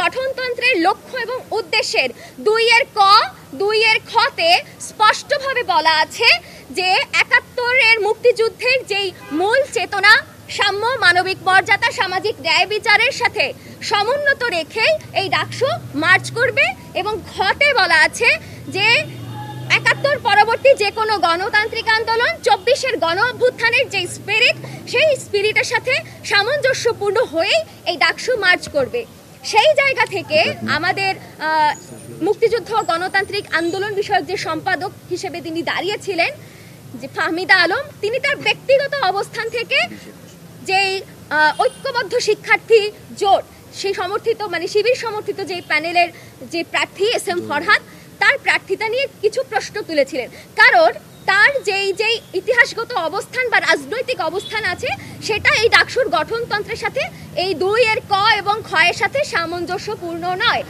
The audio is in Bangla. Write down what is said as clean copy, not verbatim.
গঠনতন্ত্রের লক্ষ্য এবং উদ্দেশ্যের ২ এর ক ২ এর খতে স্পষ্টভাবে বলা আছে যে ৭১-এর মুক্তিযুদ্ধের যেই মূল চেতনা সাম্য, মানবিক মর্যাদা, সামাজিক ন্যায় বিচারের সাথে সমুন্নত রেখেই এই ডাকসু মার্চ করবে। এবং খতে বলা আছে যে ৭১ পরবর্তী যে কোনো গণতান্ত্রিক আন্দোলন ২৪-এর গণ অভ্যুত্থানের যে স্পিরিট, সেই স্পিরিটের সাথে সামঞ্জস্যপূর্ণ হয়েই এই ডাকসু মার্চ করবে। সেই জায়গা থেকে আমাদের মুক্তিযুদ্ধ গণতান্ত্রিক আন্দোলন বিষয়ক যে সম্পাদক হিসেবে তিনি দাঁড়িয়েছিলেন, যে ফাহমিদা আলম, তিনি তার ব্যক্তিগত অবস্থান থেকে যেই ঐক্যবদ্ধ শিক্ষার্থী জোট, সেই সমর্থিত শিবির সমর্থিত যে প্যানেলের যে প্রার্থী এস.এম. ফরহাদ, তার প্রার্থিতা নিয়ে কিছু প্রশ্ন তুলেছিলেন। কারণ তার যেই ইতিহাসগত অবস্থান বা রাজনৈতিক অবস্থান আছে, সেটা এই ডাকসুর গঠনতন্ত্রের সাথে এই ২ এর ক এবং খ এর সাথে সামঞ্জস্যপূর্ণ নয়।